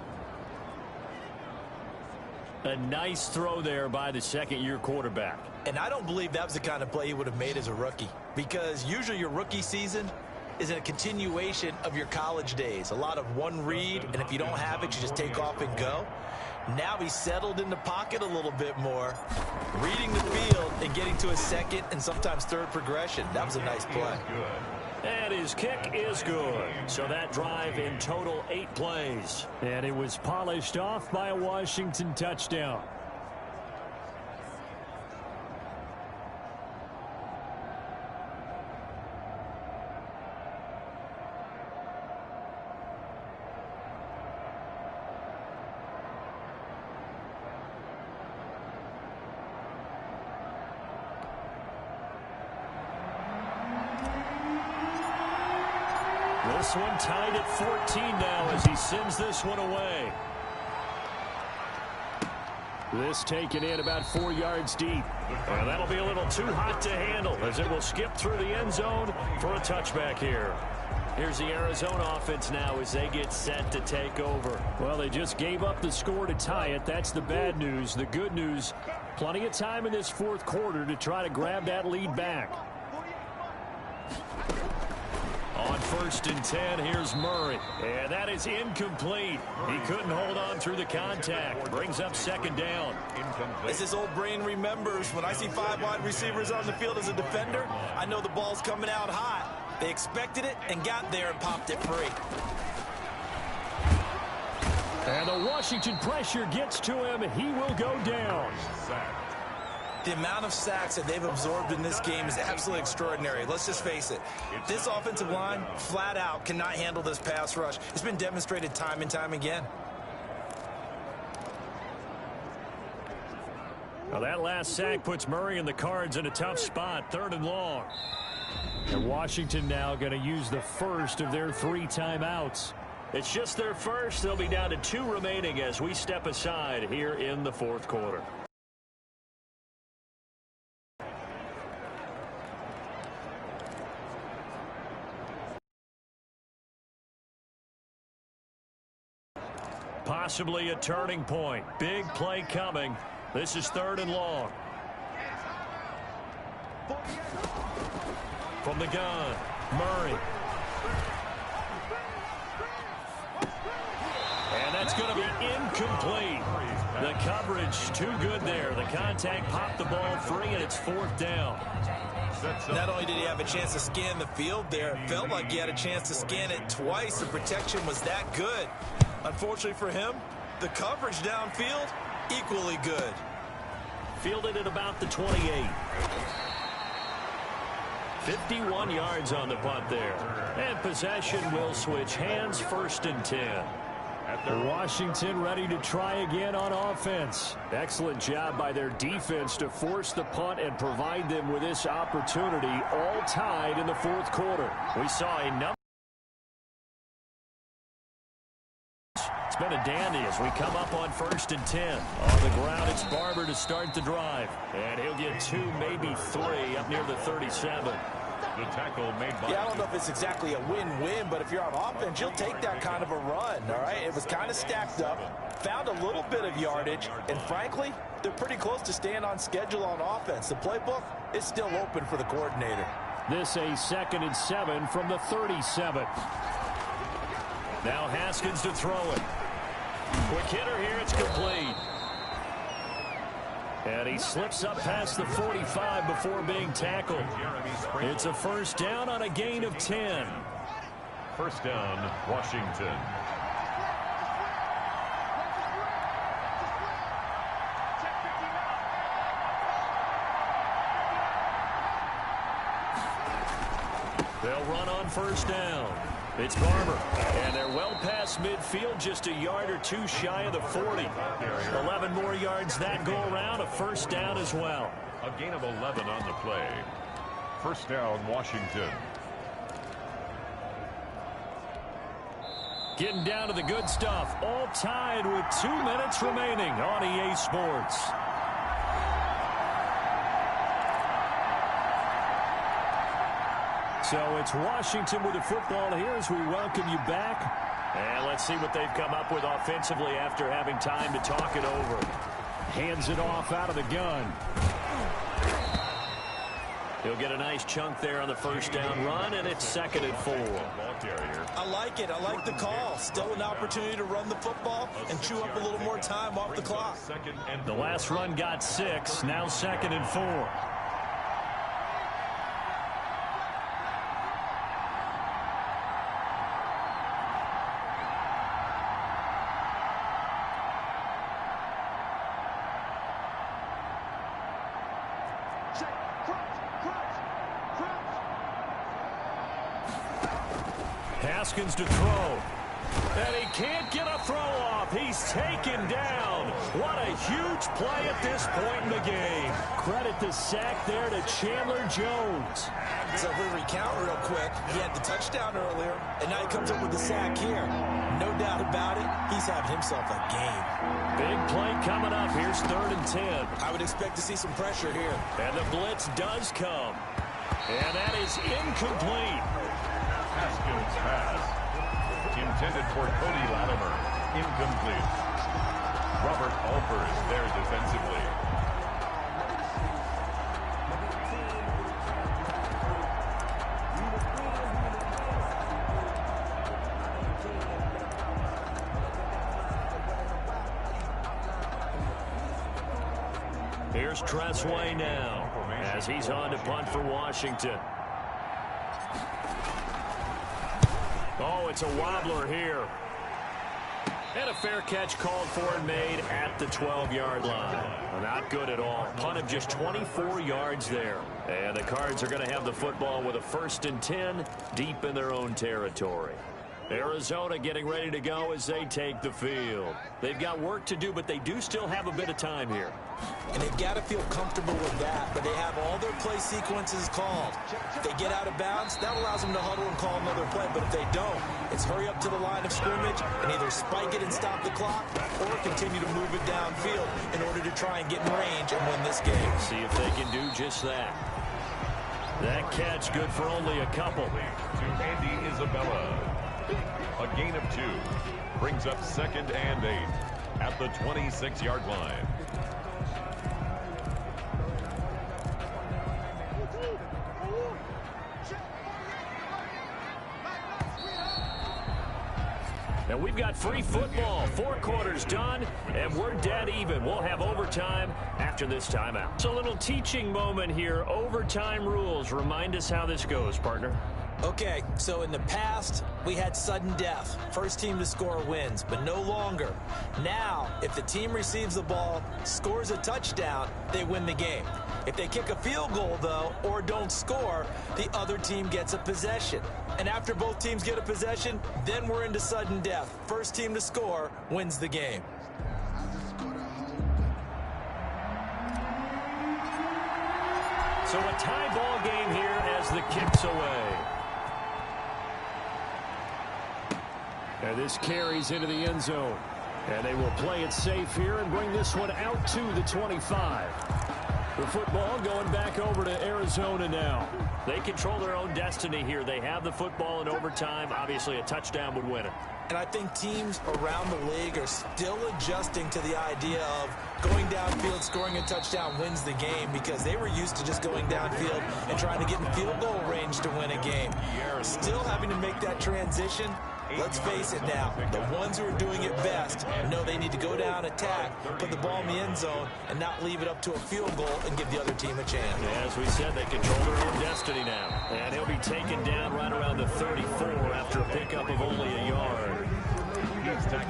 A nice throw there by the 2nd-year quarterback. And I don't believe that was the kind of play he would have made as a rookie, because usually your rookie season is a continuation of your college days. A lot of one read, and if you don't have it, you just take off and go. Now he's settled in the pocket a little bit more, reading the field and getting to a 2nd and sometimes 3rd progression. That was a nice play. And his kick is good. So that drive in total 8 plays. And it was polished off by a Washington touchdown. This one tied at 14 now as he sends this one away. This taken in about 4 yards deep. And that'll be a little too hot to handle as it will skip through the end zone for a touchback here. Here's the Arizona offense now as they get set to take over. Well, they just gave up the score to tie it. That's the bad news. The good news, plenty of time in this 4th quarter to try to grab that lead back. On 1st and 10, here's Murray. And that is incomplete. He couldn't hold on through the contact. Brings up 2nd down. As his old brain remembers, when I see 5 wide receivers on the field as a defender, I know the ball's coming out hot. They expected it and got there and popped it free. And the Washington pressure gets to him. He will go down. The amount of sacks that they've absorbed in this game is absolutely extraordinary. Let's just face it. This offensive line, flat out, cannot handle this pass rush. It's been demonstrated time and time again. Well, that last sack puts Murray and the Cards in a tough spot, 3rd and long. And Washington now going to use the first of their 3 timeouts. It's just their first. They'll be down to 2 remaining as we step aside here in the 4th quarter. Possibly a turning point. Big play coming. This is 3rd and long. From the gun, Murray. And that's going to be incomplete. The coverage too good there. The contact popped the ball free, and it's 4th down. Not only did he have a chance to scan the field there, it felt like he had a chance to scan it twice. The protection was that good. Unfortunately for him, the coverage downfield, equally good. Fielded at about the 28. 51 yards on the punt there. And possession will switch hands, 1st and 10. Washington ready to try again on offense. Excellent job by their defense to force the punt and provide them with this opportunity, all tied in the 4th quarter. We saw a number. It's been a dandy as we come up on 1st and 10. On the ground, it's Barber to start the drive. And he'll get 2, maybe 3 up near the 37. The tackle made by... Yeah, I don't know if it's exactly a win-win, but if you're on offense, you'll take that kind of a run, all right? It was kind of stacked up, found a little bit of yardage, and frankly, they're pretty close to staying on schedule on offense. The playbook is still open for the coordinator. This a 2nd and 7 from the 37. Now Haskins to throw it. Quick hitter here, it's complete. And he slips up past the 45 before being tackled. It's a 1st down on a gain of 10. 1st down, Washington. They'll run on 1st down. It's Barber, and they're well past midfield, just a yard or 2 shy of the 40. 11 more yards that go around, a 1st down as well. A gain of 11 on the play. 1st down, Washington. Getting down to the good stuff, all tied with 2 minutes remaining on EA Sports. So it's Washington with the football here as we welcome you back. And let's see what they've come up with offensively after having time to talk it over. Hands it off out of the gun. He'll get a nice chunk there on the 1st down run, and it's 2nd and 4. I like it. I like the call. Still an opportunity to run the football and chew up a little more time off the clock. The last run got 6, now 2nd and 4. Haskins to throw. And he can't get a throw off. He's taken down. What a huge play at this point in the game. Credit the sack there to Chandler Jones. So if we recount real quick, he had the touchdown earlier, and now he comes up with the sack here. No doubt about it, he's having himself a game. Big play coming up. Here's 3rd and 10. I would expect to see some pressure here. And the blitz does come. And that is incomplete. Haskins pass. Intended for Cody Latimer. Incomplete. Robert Alford there defensively. Here's Tressway now as he's on to punt for Washington. Oh, it's a wobbler here. And a fair catch called for and made at the 12-yard line. Not good at all. Punt of just 24 yards there. And the Cards are going to have the football with a 1st and 10 deep in their own territory. Arizona getting ready to go as they take the field. They've got work to do, but they do still have a bit of time here. And they've got to feel comfortable with that, but they have all their play sequences called. If they get out of bounds, that allows them to huddle and call another play, but if they don't, it's hurry up to the line of scrimmage and either spike it and stop the clock or continue to move it downfield in order to try and get in range and win this game. See if they can do just that. That catch good for only a couple. To Andy Isabella. A gain of 2. Brings up 2nd and 8 at the 26-yard line. And we've got free football. 4 quarters done, and we're dead even. We'll have overtime after this timeout. It's a little teaching moment here. Overtime rules. Remind us how this goes, partner. Okay, so in the past, we had sudden death. First team to score wins, but no longer. Now, if the team receives the ball, scores a touchdown, they win the game. If they kick a field goal, though, or don't score, the other team gets a possession. And after both teams get a possession, then we're into sudden death. First team to score wins the game. So a tie ball game here as the kick's away. And this carries into the end zone. And they will play it safe here and bring this one out to the 25. The football going back over to Arizona now. They control their own destiny here. They have the football in overtime. Obviously, a touchdown would win it. And I think teams around the league are still adjusting to the idea of going downfield, scoring a touchdown wins the game, because they were used to just going downfield and trying to get in field goal range to win a game. Still having to make that transition. Let's face it now, the ones who are doing it best know they need to go down, attack, put the ball in the end zone, and not leave it up to a field goal and give the other team a chance. As we said, they control their own destiny now. And he'll be taken down right around the 34 after a pickup of only a yard.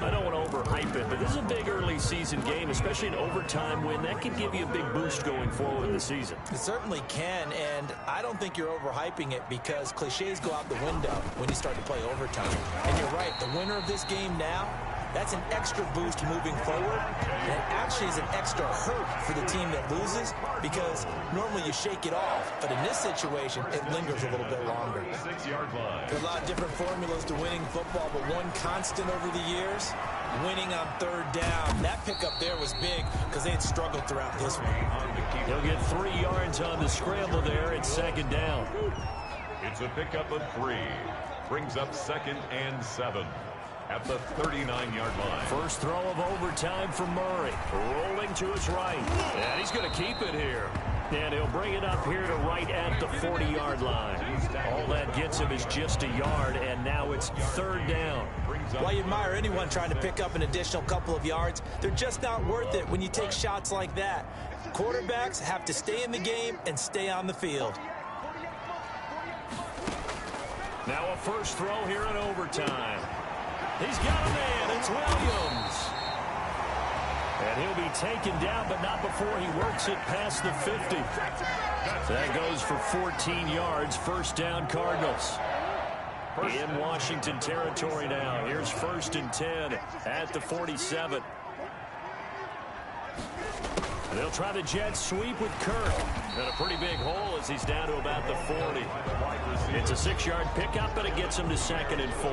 I don't want to overhype it, but this is a big early season game, especially an overtime win. That can give you a big boost going forward in the season. It certainly can, and I don't think you're overhyping it because cliches go out the window when you start to play overtime. And you're right, the winner of this game now, that's an extra boost moving forward, and it actually is an extra hurt for the team that loses because normally you shake it off, but in this situation, it lingers a little bit longer. 6-yard line. There are a lot of different formulas to winning football, but one constant over the years, winning on 3rd down. That pickup there was big because they had struggled throughout this one. He'll get 3 yards on the scramble there. It's 2nd down. It's a pickup of 3. Brings up 2nd and 7 at the 39-yard line. First throw of overtime for Murray. Rolling to his right. And he's going to keep it here. And he'll bring it up here to right at the 40-yard line. All that gets him is just a yard, and now it's 3rd down. While you admire anyone trying to pick up an additional couple of yards, they're just not worth it when you take shots like that. Quarterbacks have to stay in the game and stay on the field. Now a first throw here in overtime. He's got a man. It's Williams. And he'll be taken down, but not before he works it past the 50. That goes for 14 yards. First down, Cardinals. In Washington territory now. Here's 1st and 10 at the 47. They'll try the jet sweep with Kirk. And a pretty big hole as he's down to about the 40. It's a 6-yard pickup, and it gets him to 2nd and 4.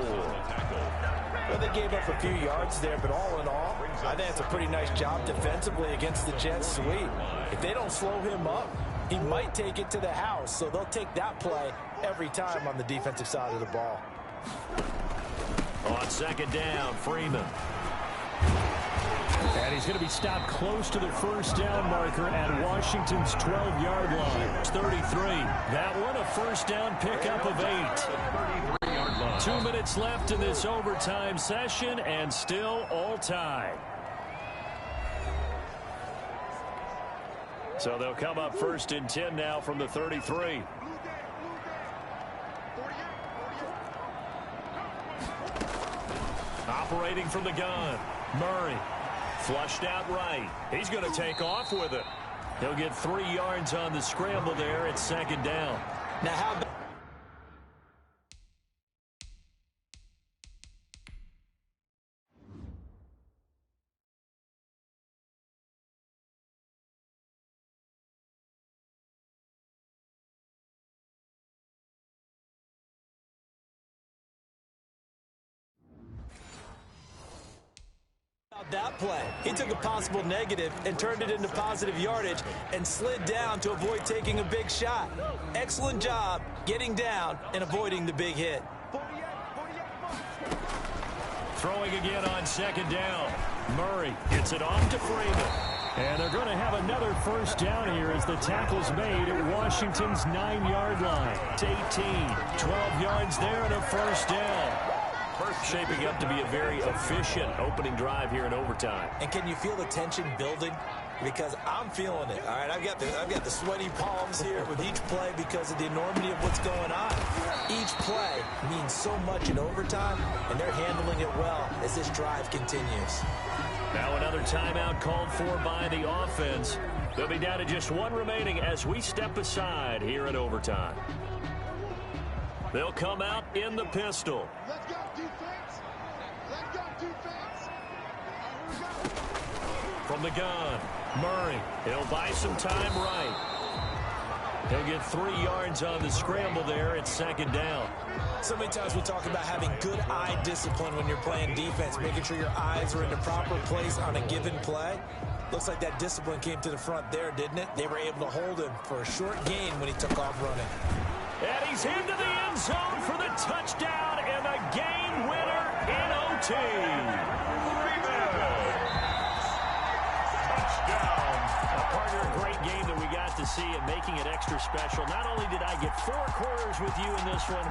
Well, they gave up a few yards there, but all in all, I think it's a pretty nice job defensively against the jet sweep. If they don't slow him up, he might take it to the house, so they'll take that play every time on the defensive side of the ball. On 2nd down, Freeman. And he's going to be stopped close to the first down marker at Washington's 12-yard line. It's 33. That one, a first down pickup of 8. 2 minutes left in this overtime session, and still all tied. So they'll come up 1st and 10 now from the 33. Operating from the gun, Murray. Flushed out right. He's going to take off with it. He'll get 3 yards on the scramble there at 2nd down. Now how about that play? He took a possible negative and turned it into positive yardage and slid down to avoid taking a big shot. Excellent job getting down and avoiding the big hit. Throwing again on 2nd down. Murray gets it off to Freeman. And they're going to have another 1st down here as the tackle's made at Washington's 9-yard line. It's 18. 12 yards there and a 1st down. Shaping up to be a very efficient opening drive here in overtime. And can you feel the tension building? Because I'm feeling it. All right, I've got the sweaty palms here with each play because of the enormity of what's going on. Each play means so much in overtime, and they're handling it well as this drive continues. Now another timeout called for by the offense. They'll be down to just 1 remaining as we step aside here in overtime. They'll come out in the pistol. Let's go, defense. Let's go, defense. Here we go. From the gun, Murray. He'll buy some time right. He'll get 3 yards on the scramble there at 2nd down. So many times we talk about having good eye discipline when you're playing defense, making sure your eyes are in the proper place on a given play. Looks like that discipline came to the front there, didn't it? They were able to hold him for a short gain when he took off running. And he's into the end zone for the touchdown and the game winner in OT. Touchdown. Partner, a great game that we got to see and making it extra special. Not only did I get 4 quarters with you in this one,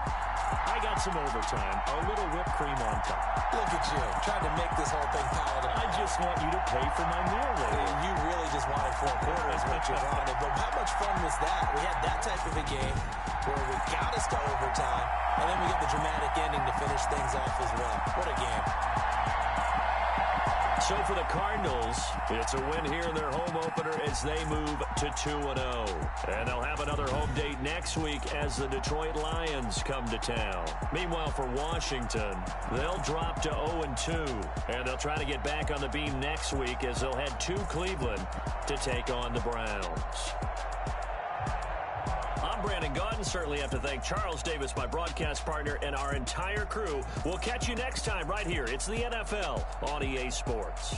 I got some overtime, a little whipped cream on top. Look at you, trying to make this whole thing palatable. I just want you to pay for my meal later. You really just wanted 4 quarters, what you wanted. But how much fun was that? We had that type of a game where we got us to overtime, and then we get the dramatic ending to finish things off as well. What a game. So for the Cardinals, it's a win here in their home opener as they move to 2-0. And they'll have another home date next week as the Detroit Lions come to town. Meanwhile, for Washington, they'll drop to 0-2. And they'll try to get back on the beam next week as they'll head to Cleveland to take on the Browns. I'm Brandon Gaudin. Certainly have to thank Charles Davis, my broadcast partner, and our entire crew. We'll catch you next time right here. It's the NFL on EA Sports.